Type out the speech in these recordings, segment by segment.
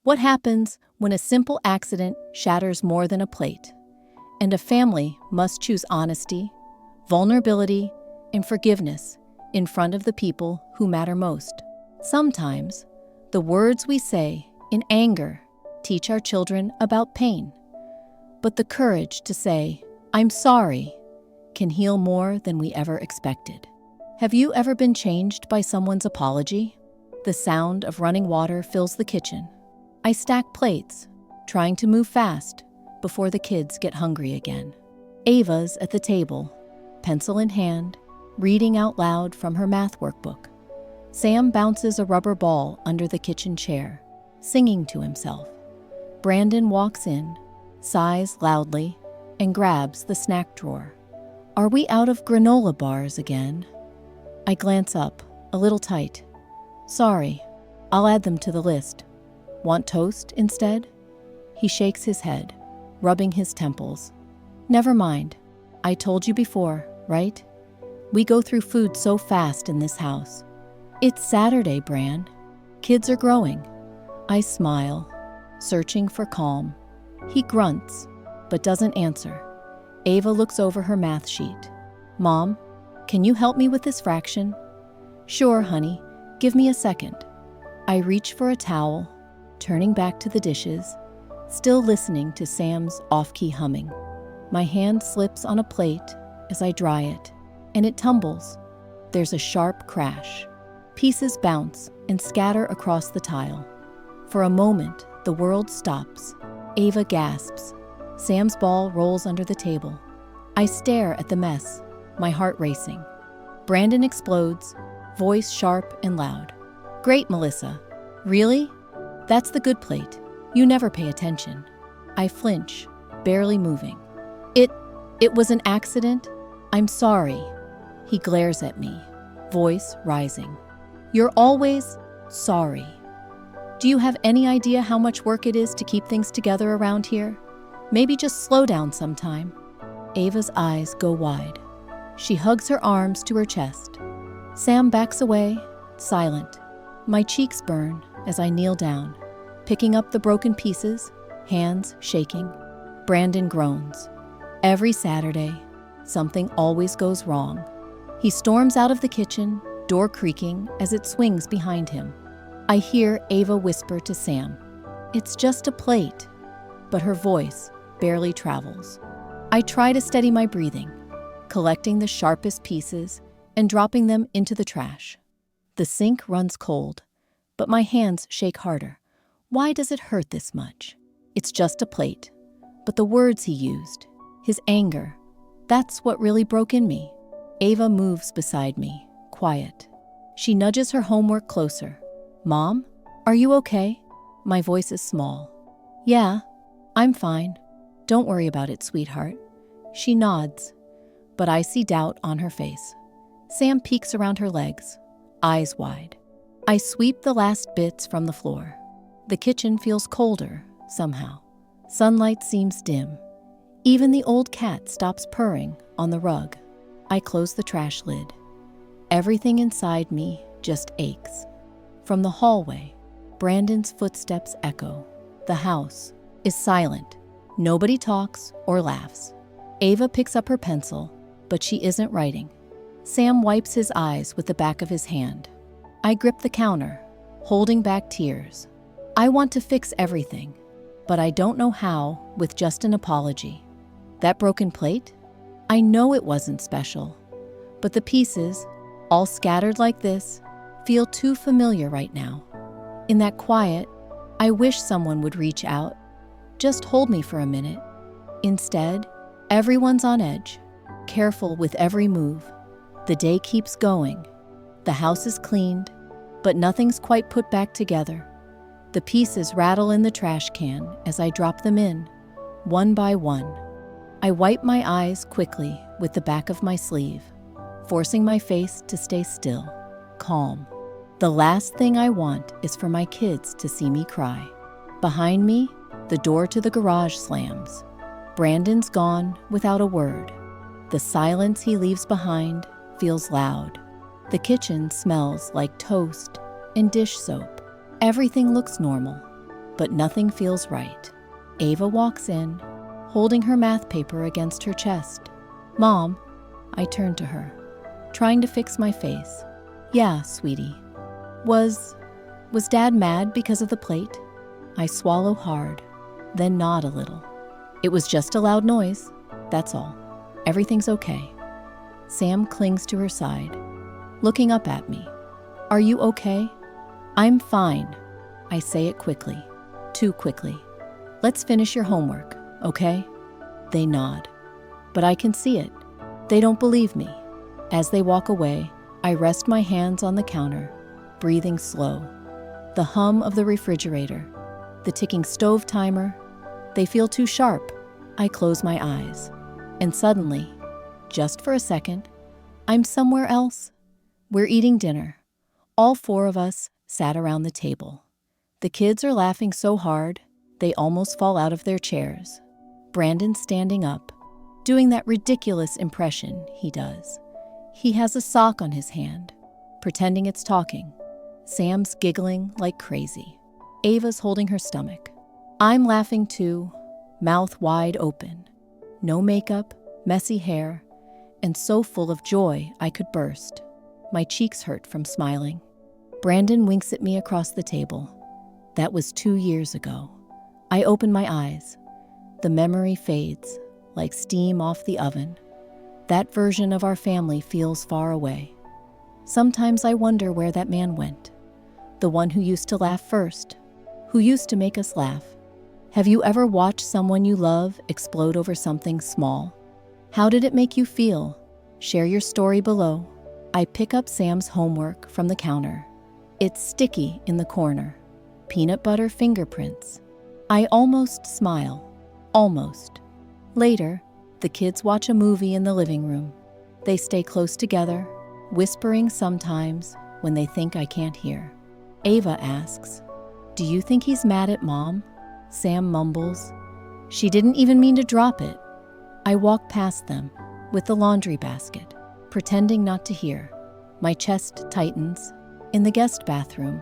What happens when a simple accident shatters more than a plate, and a family must choose honesty, vulnerability, and forgiveness in front of the people who matter most? Sometimes, the words we say in anger teach our children about pain, but the courage to say, "I'm sorry," can heal more than we ever expected. Have you ever been changed by someone's apology? The sound of running water fills the kitchen. I stack plates, trying to move fast before the kids get hungry again. Ava's at the table, pencil in hand, reading out loud from her math workbook. Sam bounces a rubber ball under the kitchen chair, singing to himself. Brandon walks in, sighs loudly, and grabs the snack drawer. Are we out of granola bars again? I glance up, a little tight. Sorry, I'll add them to the list. Want toast instead? He shakes his head, rubbing his temples. Never mind. I told you before, right? We go through food so fast in this house. It's Saturday, Bran. Kids are growing. I smile, searching for calm. He grunts, but doesn't answer. Ava looks over her math sheet. Mom, can you help me with this fraction? Sure, honey. Give me a second. I reach for a towel, turning back to the dishes, still listening to Sam's off-key humming. My hand slips on a plate as I dry it, and it tumbles. There's a sharp crash. Pieces bounce and scatter across the tile. For a moment, the world stops. Ava gasps. Sam's ball rolls under the table. I stare at the mess, my heart racing. Brandon explodes, voice sharp and loud. Great, Melissa. Really? That's the good plate. You never pay attention. I flinch, barely moving. It was an accident. I'm sorry. He glares at me, voice rising. You're always sorry. Do you have any idea how much work it is to keep things together around here? Maybe just slow down sometime. Ava's eyes go wide. She hugs her arms to her chest. Sam backs away, silent. My cheeks burn as I kneel down, picking up the broken pieces, hands shaking. Brandon groans. Every Saturday, something always goes wrong. He storms out of the kitchen, door creaking as it swings behind him. I hear Ava whisper to Sam, "It's just a plate," but her voice barely travels. I try to steady my breathing, collecting the sharpest pieces and dropping them into the trash. The sink runs cold, but my hands shake harder. Why does it hurt this much? It's just a plate. But the words he used, his anger, that's what really broke in me. Ava moves beside me, quiet. She nudges her homework closer. Mom, are you okay? My voice is small. Yeah, I'm fine. Don't worry about it, sweetheart. She nods, but I see doubt on her face. Sam peeks around her legs, eyes wide. I sweep the last bits from the floor. The kitchen feels colder, somehow. Sunlight seems dim. Even the old cat stops purring on the rug. I close the trash lid. Everything inside me just aches. From the hallway, Brandon's footsteps echo. The house is silent. Nobody talks or laughs. Ava picks up her pencil, but she isn't writing. Sam wipes his eyes with the back of his hand. I grip the counter, holding back tears. I want to fix everything, but I don't know how with just an apology. That broken plate? I know it wasn't special, but the pieces, all scattered like this, feel too familiar right now. In that quiet, I wish someone would reach out, just hold me for a minute. Instead, everyone's on edge, careful with every move. The day keeps going. The house is cleaned, but nothing's quite put back together. The pieces rattle in the trash can as I drop them in, one by one. I wipe my eyes quickly with the back of my sleeve, forcing my face to stay still, calm. The last thing I want is for my kids to see me cry. Behind me, the door to the garage slams. Brandon's gone without a word. The silence he leaves behind feels loud. The kitchen smells like toast and dish soap. Everything looks normal. but nothing feels right. Ava walks in, holding her math paper against her chest. "Mom," I turn to her, trying to fix my face. "Yeah, sweetie. Was Dad mad because of the plate?" I swallow hard, then nod a little. "It was just a loud noise, that's all. Everything's okay." Sam clings to her side, looking up at me. "Are you okay?" "I'm fine." I say it quickly, too quickly. "Let's finish your homework, okay?" They nod, but I can see it. They don't believe me. As they walk away, I rest my hands on the counter, breathing slow. The hum of the refrigerator, the ticking stove timer, they feel too sharp. I close my eyes, and suddenly, just for a second, I'm somewhere else. We're eating dinner. All four of us sat around the table. The kids are laughing so hard, they almost fall out of their chairs. Brandon's standing up, doing that ridiculous impression he does. He has a sock on his hand, pretending it's talking. Sam's giggling like crazy. Ava's holding her stomach. I'm laughing too, mouth wide open. No makeup, messy hair, and so full of joy I could burst. My cheeks hurt from smiling. Brandon winks at me across the table. That was 2 years ago. I open my eyes. The memory fades, like steam off the oven. That version of our family feels far away. Sometimes I wonder where that man went. The one who used to laugh first, who used to make us laugh. Have you ever watched someone you love explode over something small? How did it make you feel? Share your story below. I pick up Sam's homework from the counter. It's sticky in the corner. Peanut butter fingerprints. I almost smile. Almost. Later, the kids watch a movie in the living room. They stay close together, whispering sometimes when they think I can't hear. Ava asks, "Do you think he's mad at Mom?" Sam mumbles, "She didn't even mean to drop it." I walk past them with the laundry basket, pretending not to hear. My chest tightens. In the guest bathroom,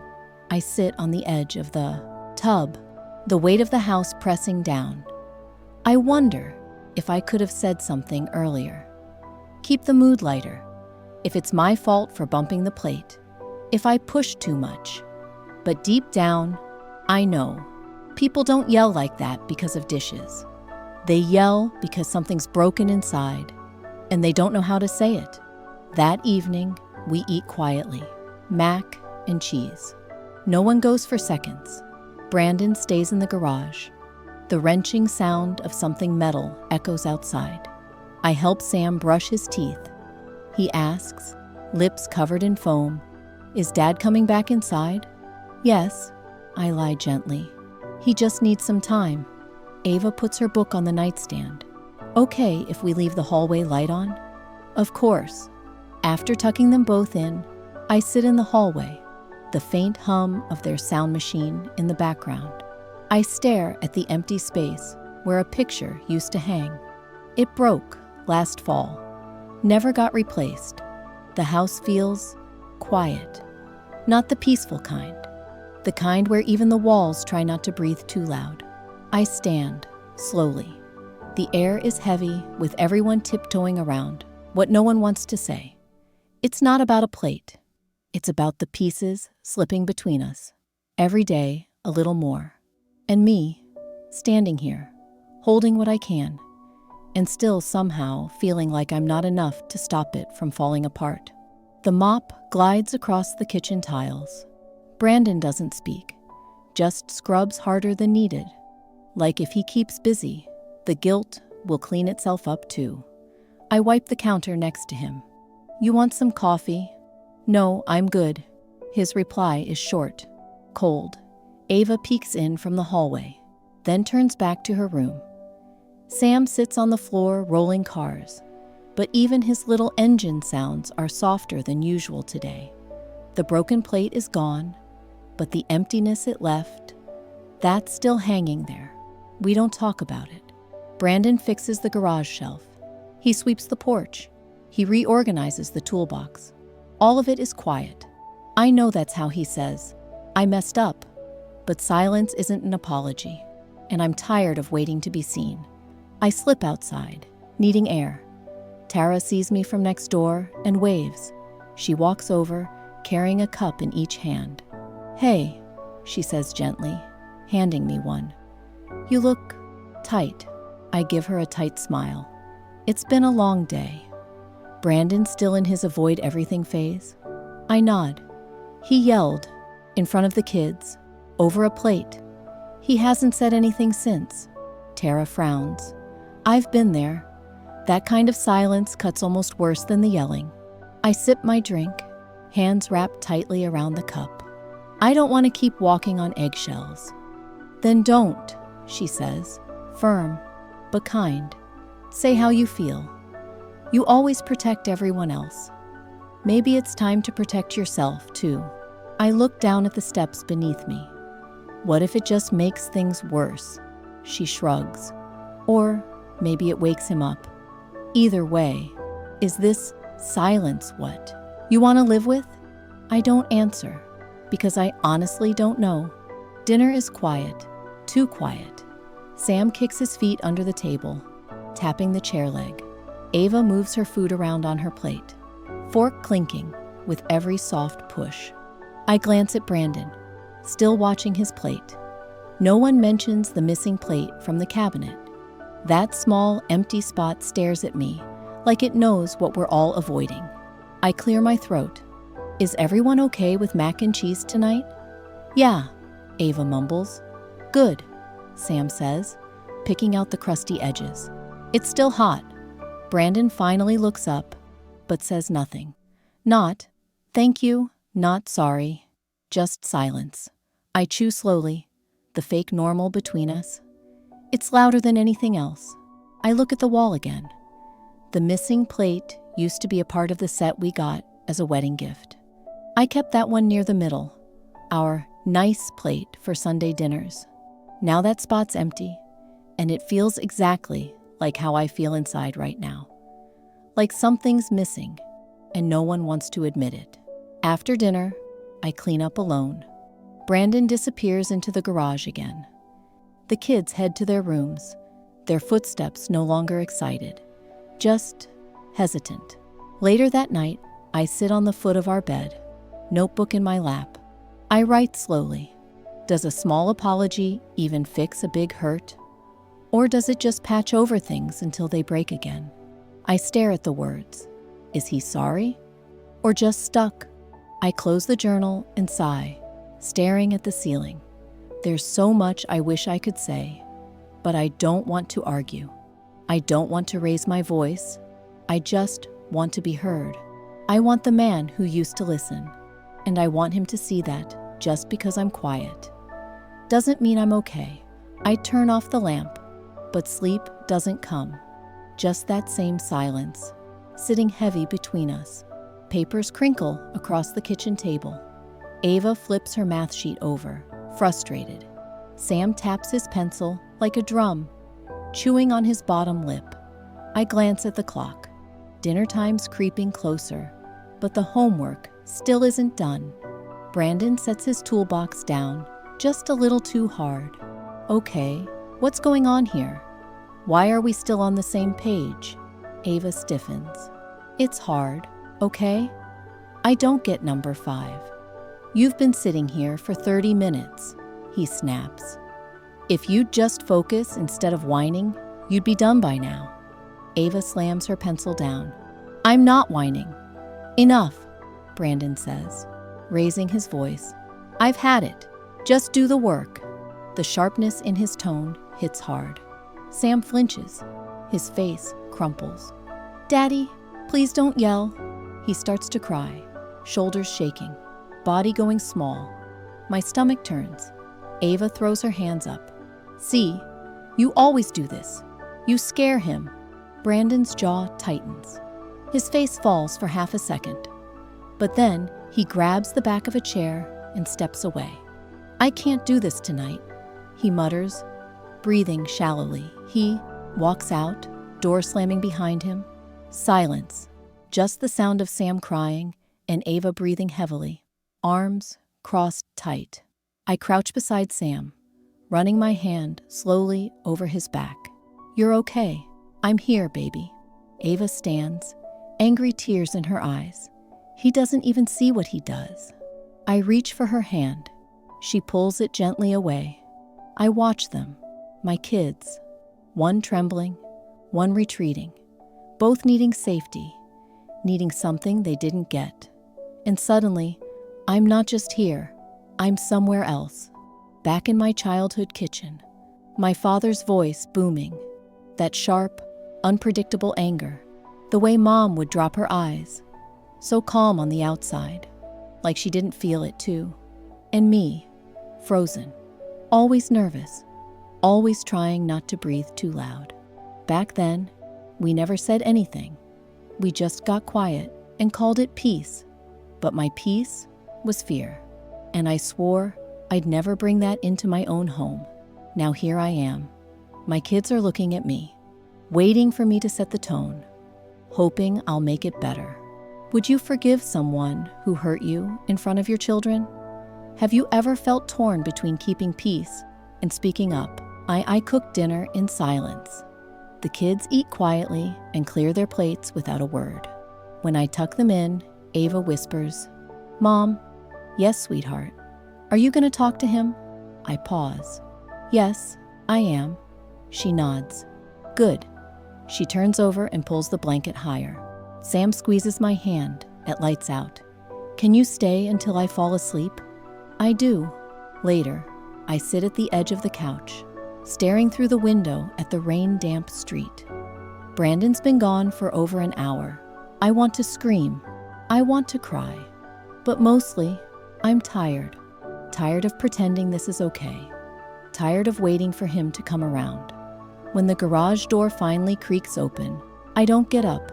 I sit on the edge of the tub, the weight of the house pressing down. I wonder if I could have said something earlier. Keep the mood lighter. If it's my fault for bumping the plate. If I pushed too much. But deep down, I know. People don't yell like that because of dishes. They yell because something's broken inside, and they don't know how to say it. That evening, we eat quietly. Mac and cheese. No one goes for seconds. Brandon stays in the garage. The wrenching sound of something metal echoes outside. I help Sam brush his teeth. He asks, lips covered in foam, "Is Dad coming back inside?" "Yes," I lie gently. "He just needs some time." Ava puts her book on the nightstand. "Okay if we leave the hallway light on?" "Of course." After tucking them both in, I sit in the hallway, the faint hum of their sound machine in the background. I stare at the empty space where a picture used to hang. It broke last fall, never got replaced. The house feels quiet, not the peaceful kind, the kind where even the walls try not to breathe too loud. I stand, slowly. The air is heavy with everyone tiptoeing around, what no one wants to say. It's not about a plate. It's about the pieces slipping between us. Every day, a little more. And me, standing here, holding what I can, and still somehow feeling like I'm not enough to stop it from falling apart. The mop glides across the kitchen tiles. Brandon doesn't speak, just scrubs harder than needed. Like if he keeps busy, the guilt will clean itself up too. I wipe the counter next to him. "You want some coffee?" "No, I'm good." His reply is short, cold. Ava peeks in from the hallway, then turns back to her room. Sam sits on the floor rolling cars, but even his little engine sounds are softer than usual today. The broken plate is gone, but the emptiness it left, that's still hanging there. We don't talk about it. Brandon fixes the garage shelf. He sweeps the porch. He reorganizes the toolbox. All of it is quiet. I know that's how he says, "I messed up." But silence isn't an apology, and I'm tired of waiting to be seen. I slip outside, needing air. Tara sees me from next door and waves. She walks over, carrying a cup in each hand. "Hey," she says gently, handing me one. "You look tight." I give her a tight smile. It's been a long day. Brandon still in his avoid everything phase? I nod. He yelled, in front of the kids, over a plate. He hasn't said anything since. Tara frowns. I've been there. That kind of silence cuts almost worse than the yelling. I sip my drink, hands wrapped tightly around the cup. I don't want to keep walking on eggshells. "Then don't," she says, firm, but kind. "Say how you feel. You always protect everyone else. Maybe it's time to protect yourself, too." I look down at the steps beneath me. What if it just makes things worse? She shrugs. Or maybe it wakes him up. Either way, is this silence what you want to live with? I don't answer, because I honestly don't know. Dinner is quiet, too quiet. Sam kicks his feet under the table, tapping the chair leg. Ava moves her food around on her plate, fork clinking with every soft push. I glance at Brandon, still watching his plate. No one mentions the missing plate from the cabinet. That small, empty spot stares at me, like it knows what we're all avoiding. I clear my throat. "Is everyone okay with mac and cheese tonight?" "Yeah," Ava mumbles. "Good," Sam says, picking out the crusty edges. "It's still hot." Brandon finally looks up, but says nothing. Not, "Thank you," not "Sorry," just silence. I chew slowly, the fake normal between us. It's louder than anything else. I look at the wall again. The missing plate used to be a part of the set we got as a wedding gift. I kept that one near the middle, our nice plate for Sunday dinners. Now that spot's empty, and it feels exactly like how I feel inside right now. Like something's missing, and no one wants to admit it. After dinner, I clean up alone. Brandon disappears into the garage again. The kids head to their rooms, their footsteps no longer excited, just hesitant. Later that night, I sit on the foot of our bed, notebook in my lap. I write slowly. Does a small apology even fix a big hurt? Or does it just patch over things until they break again? I stare at the words. Is he sorry? Or just stuck? I close the journal and sigh, staring at the ceiling. There's so much I wish I could say, but I don't want to argue. I don't want to raise my voice. I just want to be heard. I want the man who used to listen, and I want him to see that just because I'm quiet doesn't mean I'm okay. I turn off the lamp, but sleep doesn't come. Just that same silence, sitting heavy between us. Papers crinkle across the kitchen table. Ava flips her math sheet over, frustrated. Sam taps his pencil like a drum, chewing on his bottom lip. I glance at the clock. Dinner time's creeping closer, but the homework still isn't done. Brandon sets his toolbox down, just a little too hard. Okay, what's going on here? Why are we still on the same page? Ava stiffens. It's hard, okay? I don't get number 5. You've been sitting here for 30 minutes, he snaps. If you'd just focus instead of whining, you'd be done by now. Ava slams her pencil down. I'm not whining. Enough, Brandon says, raising his voice. I've had it. Just do the work. The sharpness in his tone hits hard. Sam flinches. His face crumples. Daddy, please don't yell. He starts to cry, shoulders shaking, body going small. My stomach turns. Ava throws her hands up. See, you always do this. You scare him. Brandon's jaw tightens. His face falls for half a second. But then he grabs the back of a chair and steps away. I can't do this tonight, he mutters, breathing shallowly. He walks out, door slamming behind him. Silence. Just the sound of Sam crying and Ava breathing heavily, arms crossed tight. I crouch beside Sam, running my hand slowly over his back. "You're okay. I'm here, baby." Ava stands, angry tears in her eyes. He doesn't even see what he does. I reach for her hand. She pulls it gently away. I watch them, my kids, one trembling, one retreating, both needing safety, needing something they didn't get. And suddenly, I'm not just here, I'm somewhere else, back in my childhood kitchen, my father's voice booming, that sharp, unpredictable anger, the way Mom would drop her eyes, so calm on the outside, like she didn't feel it too. And me, frozen, always nervous, always trying not to breathe too loud. Back then, we never said anything. We just got quiet and called it peace. But my peace was fear. And I swore I'd never bring that into my own home. Now here I am. My kids are looking at me, waiting for me to set the tone, hoping I'll make it better. Would you forgive someone who hurt you in front of your children? Have you ever felt torn between keeping peace and speaking up? I cook dinner in silence. The kids eat quietly and clear their plates without a word. When I tuck them in, Ava whispers, "Mom." "Yes, sweetheart. Are you going to talk to him?" I pause. "Yes, I am." She nods. "Good." She turns over and pulls the blanket higher. Sam squeezes my hand at lights out. "Can you stay until I fall asleep?" I do. Later, I sit at the edge of the couch, staring through the window at the rain-damp street. Brandon's been gone for over an hour. I want to scream. I want to cry. But mostly, I'm tired. Tired of pretending this is okay. Tired of waiting for him to come around. When the garage door finally creaks open, I don't get up.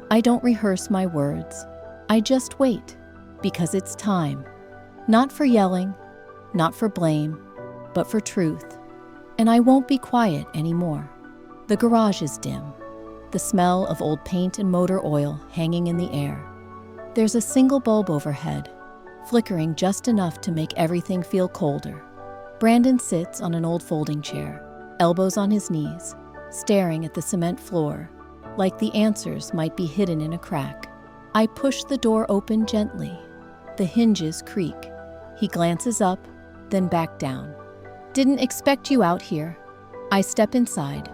I don't rehearse my words. I just wait, because it's time. Not for yelling, not for blame, but for truth. And I won't be quiet anymore. The garage is dim, the smell of old paint and motor oil hanging in the air. There's a single bulb overhead, flickering just enough to make everything feel colder. Brandon sits on an old folding chair, elbows on his knees, staring at the cement floor, like the answers might be hidden in a crack. I push the door open gently. The hinges creak. He glances up, then back down. "Didn't expect you out here." I step inside,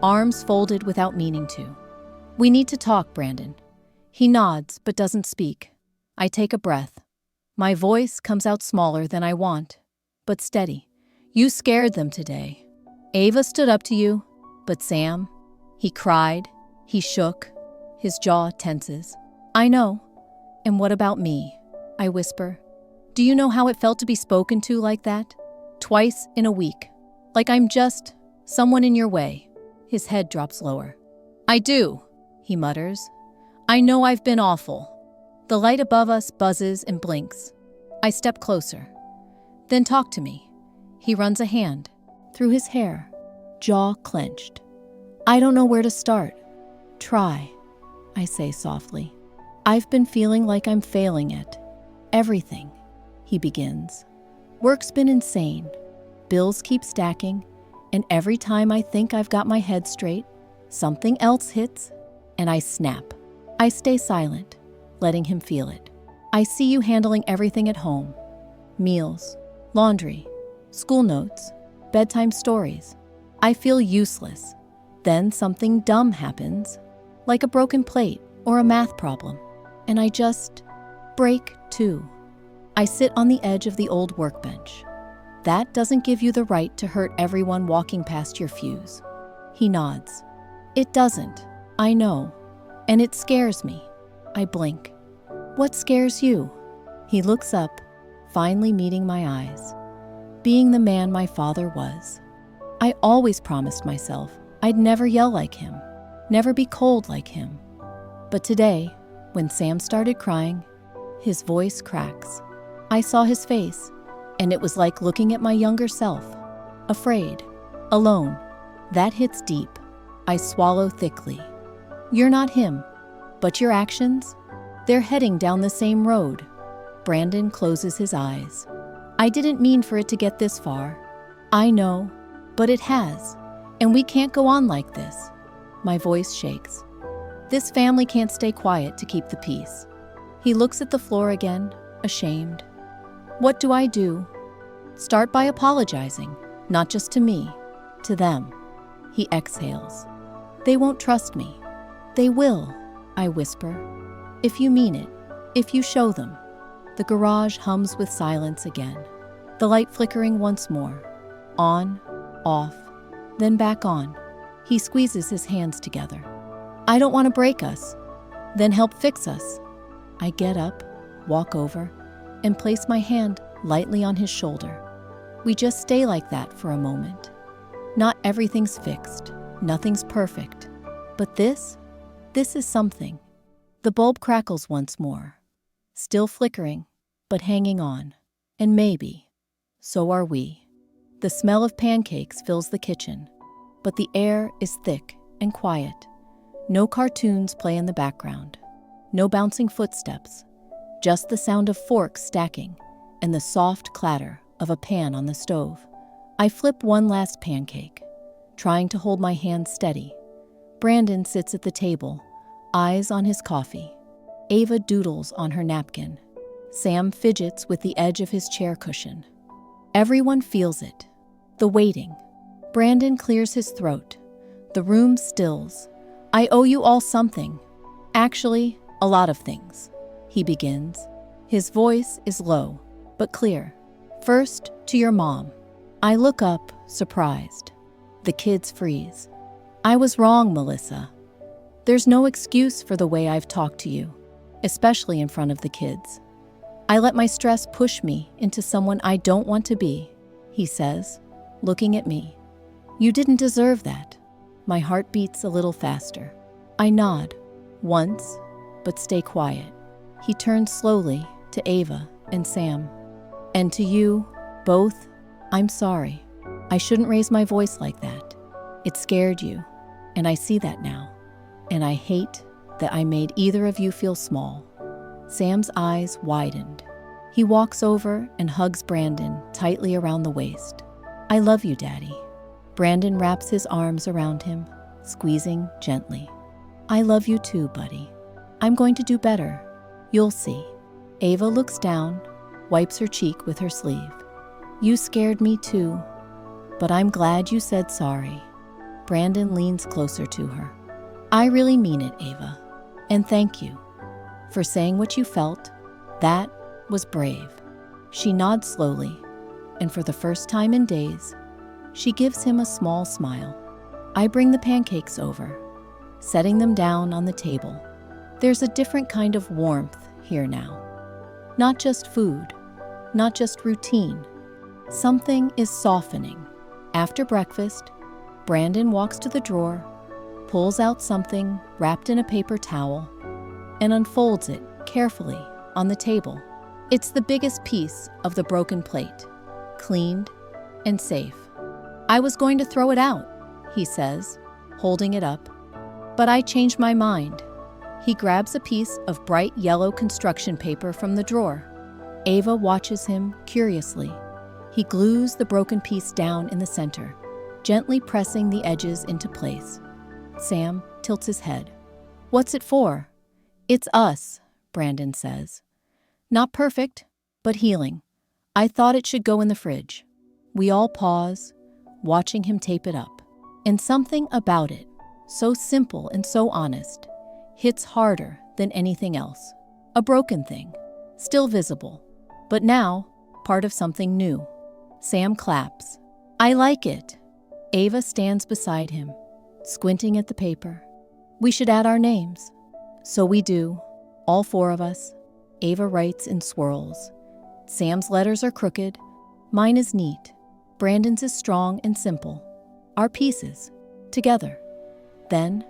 arms folded without meaning to. "We need to talk, Brandon." He nods but doesn't speak. I take a breath. My voice comes out smaller than I want, but steady. "You scared them today. Ava stood up to you, but Sam, he cried, he shook, his jaw tenses." "I know. And what about me?" I whisper. "Do you know how it felt to be spoken to like that? Twice in a week. Like I'm just someone in your way." His head drops lower. "I do," he mutters. "I know I've been awful." The light above us buzzes and blinks. I step closer. "Then talk to me." He runs a hand through his hair, jaw clenched. "I don't know where to start." "Try," I say softly. "I've been feeling like I'm failing at everything." He begins. "Work's been insane. Bills keep stacking, and every time I think I've got my head straight, something else hits, and I snap." I stay silent, letting him feel it. "I see you handling everything at home. Meals, laundry, school notes, bedtime stories. I feel useless. Then something dumb happens, like a broken plate or a math problem, and I just break too." I sit on the edge of the old workbench. "That doesn't give you the right to hurt everyone walking past your fuse." He nods. "It doesn't. I know. And it scares me." I blink. "What scares you?" He looks up, finally meeting my eyes. Being the man my father was. I always promised myself I'd never yell like him, never be cold like him. But today, when Sam started crying, his voice cracks. I saw his face, and it was like looking at my younger self. Afraid, alone. That hits deep. I swallow thickly. "You're not him, but your actions, they're heading down the same road." Brandon closes his eyes. I didn't mean for it to get this far. I know, but it has, and we can't go on like this. My voice shakes. This family can't stay quiet to keep the peace. He looks at the floor again, ashamed. What do I do? Start by apologizing, not just to me, to them. He exhales. They won't trust me. They will, I whisper. If you mean it, if you show them. The garage hums with silence again. The light flickering once more. On, off, then back on. He squeezes his hands together. I don't want to break us. Then help fix us. I get up, walk over, and place my hand lightly on his shoulder. We just stay like that for a moment. Not everything's fixed, nothing's perfect. But this is something. The bulb crackles once more. Still flickering, but hanging on. And maybe, so are we. The smell of pancakes fills the kitchen, but the air is thick and quiet. No cartoons play in the background. No bouncing footsteps. Just the sound of forks stacking and the soft clatter of a pan on the stove. I flip one last pancake, trying to hold my hand steady. Brandon sits at the table, eyes on his coffee. Ava doodles on her napkin. Sam fidgets with the edge of his chair cushion. Everyone feels it. The waiting. Brandon clears his throat. The room stills. I owe you all something. Actually, a lot of things. He begins. His voice is low, but clear. First, to your mom. I look up, surprised. The kids freeze. I was wrong, Melissa. There's no excuse for the way I've talked to you, especially in front of the kids. I let my stress push me into someone I don't want to be, he says, looking at me. You didn't deserve that. My heart beats a little faster. I nod, once, but stay quiet. He turns slowly to Ava and Sam. And to you, both, I'm sorry. I shouldn't raise my voice like that. It scared you, and I see that now. And I hate that I made either of you feel small. Sam's eyes widened. He walks over and hugs Brandon tightly around the waist. I love you, Daddy. Brandon wraps his arms around him, squeezing gently. I love you too, buddy. I'm going to do better. You'll see. Ava looks down, wipes her cheek with her sleeve. You scared me too, but I'm glad you said sorry. Brandon leans closer to her. I really mean it, Ava. And thank you for saying what you felt. That was brave. She nods slowly, and for the first time in days, she gives him a small smile. I bring the pancakes over, setting them down on the table. There's a different kind of warmth here now. Not just food, not just routine. Something is softening. After breakfast, Brandon walks to the drawer, pulls out something wrapped in a paper towel, and unfolds it carefully on the table. It's the biggest piece of the broken plate, cleaned and safe. I was going to throw it out, he says, holding it up, but I changed my mind. He grabs a piece of bright yellow construction paper from the drawer. Ava watches him curiously. He glues the broken piece down in the center, gently pressing the edges into place. Sam tilts his head. What's it for? It's us, Brandon says. Not perfect, but healing. I thought it should go in the fridge. We all pause, watching him tape it up. And something about it, so simple and so honest, hits harder than anything else. A broken thing, still visible, but now part of something new. Sam claps. I like it. Ava stands beside him, squinting at the paper. We should add our names. So we do, all four of us. Ava writes in swirls. Sam's letters are crooked. Mine is neat. Brandon's is strong and simple. Our pieces, together. Then,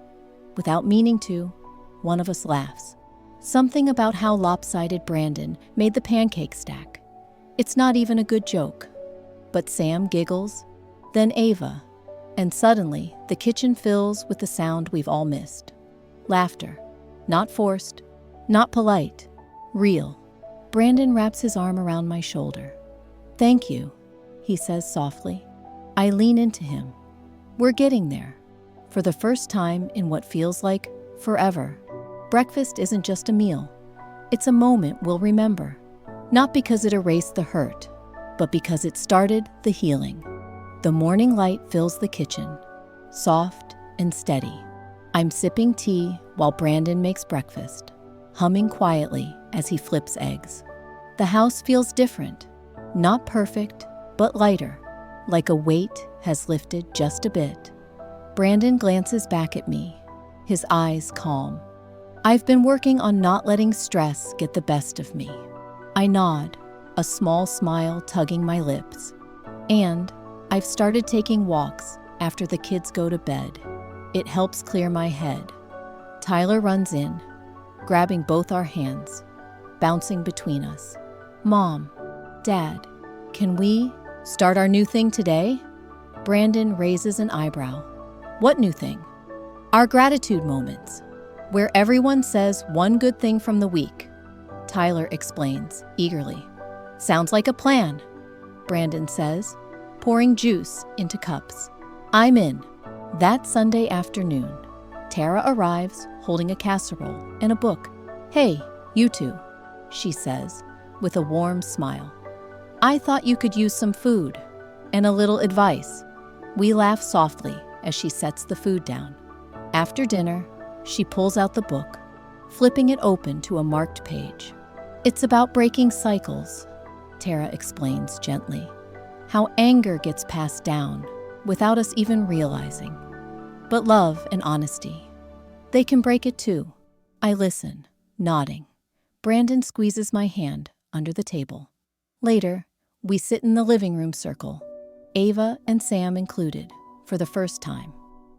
without meaning to, one of us laughs. Something about how lopsided Brandon made the pancake stack. It's not even a good joke. But Sam giggles, then Ava, and suddenly the kitchen fills with the sound we've all missed. Laughter. Not forced, not polite, real. Brandon wraps his arm around my shoulder. Thank you, he says softly. I lean into him. We're getting there. For the first time in what feels like forever. Breakfast isn't just a meal. It's a moment we'll remember. Not because it erased the hurt, but because it started the healing. The morning light fills the kitchen, soft and steady. I'm sipping tea while Brandon makes breakfast, humming quietly as he flips eggs. The house feels different, not perfect, but lighter, like a weight has lifted just a bit. Brandon glances back at me, his eyes calm. I've been working on not letting stress get the best of me. I nod, a small smile tugging my lips. And I've started taking walks after the kids go to bed. It helps clear my head. Tyler runs in, grabbing both our hands, bouncing between us. Mom, Dad, can we start our new thing today? Brandon raises an eyebrow. What new thing? Our gratitude moments, where everyone says one good thing from the week. Tyler explains eagerly. Sounds like a plan, Brandon says, pouring juice into cups. I'm in. That Sunday afternoon, Tara arrives holding a casserole and a book. Hey, you two, she says, with a warm smile. I thought you could use some food and a little advice. We laugh softly as she sets the food down. After dinner, she pulls out the book, flipping it open to a marked page. It's about breaking cycles, Tara explains gently. How anger gets passed down without us even realizing. But love and honesty, they can break it too. I listen, nodding. Brandon squeezes my hand under the table. Later, we sit in the living room circle, Ava and Sam included, for the first time.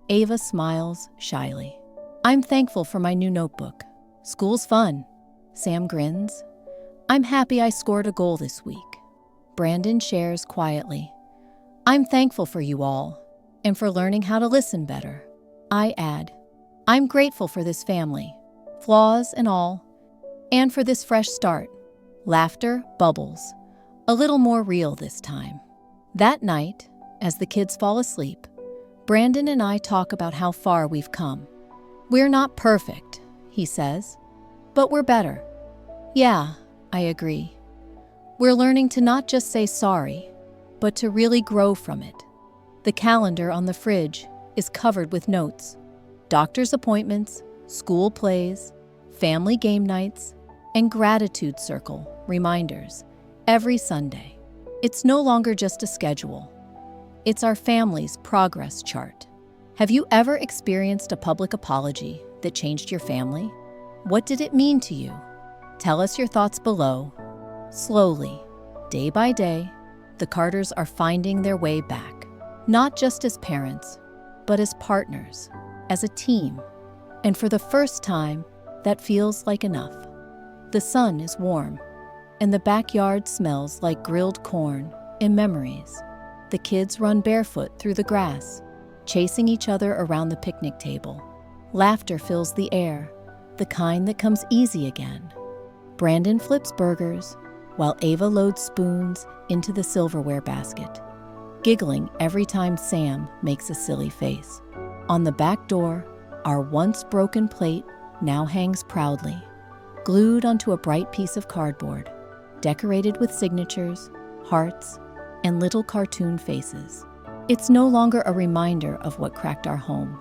Ava smiles shyly. I'm thankful for my new notebook. School's fun. Sam grins. I'm happy I scored a goal this week. Brandon shares quietly. I'm thankful for you all, and for learning how to listen better. I add, I'm grateful for this family, flaws and all, and for this fresh start. Laughter bubbles, a little more real this time. That night, as the kids fall asleep, Brandon and I talk about how far we've come. We're not perfect, he says, but we're better. Yeah, I agree. We're learning to not just say sorry, but to really grow from it. The calendar on the fridge is covered with notes, doctor's appointments, school plays, family game nights, and gratitude circle reminders every Sunday. It's no longer just a schedule. It's our family's progress chart. Have you ever experienced a public apology that changed your family? What did it mean to you? Tell us your thoughts below. Slowly, day by day, the Carters are finding their way back, not just as parents, but as partners, as a team. And for the first time, that feels like enough. The sun is warm, and the backyard smells like grilled corn and memories. The kids run barefoot through the grass, chasing each other around the picnic table. Laughter fills the air, the kind that comes easy again. Brandon flips burgers, while Ava loads spoons into the silverware basket, giggling every time Sam makes a silly face. On the back door, our once broken plate now hangs proudly, glued onto a bright piece of cardboard, decorated with signatures, hearts, and little cartoon faces. It's no longer a reminder of what cracked our home,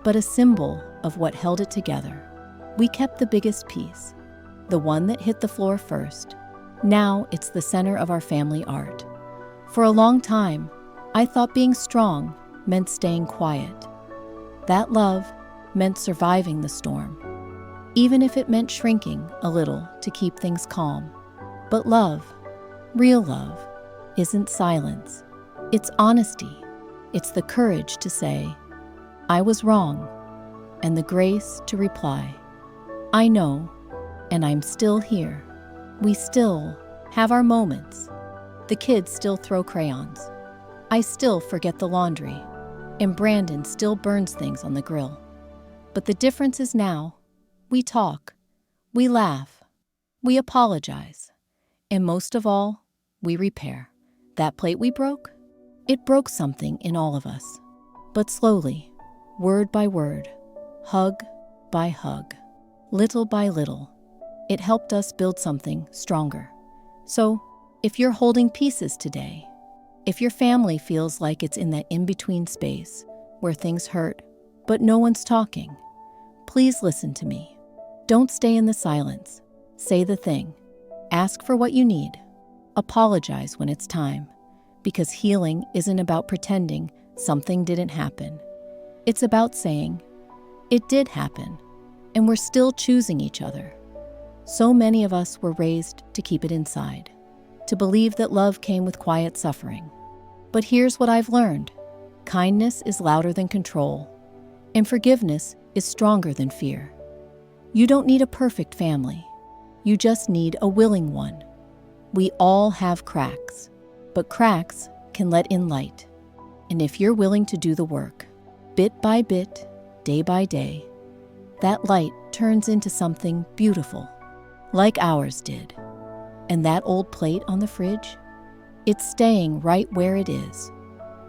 but a symbol of what held it together. We kept the biggest piece, the one that hit the floor first. Now it's the center of our family art. For a long time, I thought being strong meant staying quiet. That love meant surviving the storm, even if it meant shrinking a little to keep things calm. But love, real love, isn't silence. It's honesty. It's the courage to say, I was wrong, and the grace to reply, I know, and I'm still here. We still have our moments. The kids still throw crayons. I still forget the laundry, and Brandon still burns things on the grill. But the difference is now, we talk, we laugh, we apologize, and most of all, we repair. That plate we broke? It broke something in all of us. But slowly, word by word, hug by hug, little by little, it helped us build something stronger. So, if you're holding pieces today, if your family feels like it's in that in-between space where things hurt, but no one's talking, please listen to me. Don't stay in the silence. Say the thing. Ask for what you need. Apologize when it's time, because healing isn't about pretending something didn't happen. It's about saying, it did happen, and we're still choosing each other. So many of us were raised to keep it inside, to believe that love came with quiet suffering. But here's what I've learned. Kindness is louder than control, and forgiveness is stronger than fear. You don't need a perfect family. You just need a willing one. We all have cracks, but cracks can let in light. And if you're willing to do the work, bit by bit, day by day, that light turns into something beautiful, like ours did. And that old plate on the fridge, it's staying right where it is,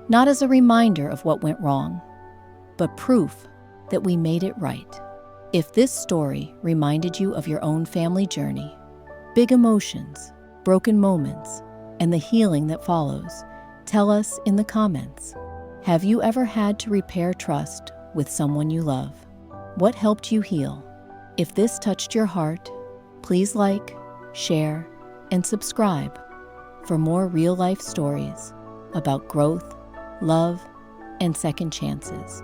not as a reminder of what went wrong, but proof that we made it right. If this story reminded you of your own family journey, big emotions, broken moments, and the healing that follows, tell us in the comments. Have you ever had to repair trust with someone you love? What helped you heal? If this touched your heart, please like, share, and subscribe for more real-life stories about growth, love, and second chances.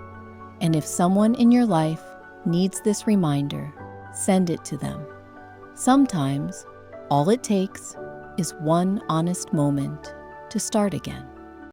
And if someone in your life needs this reminder, send it to them. Sometimes, all it takes is one honest moment to start again.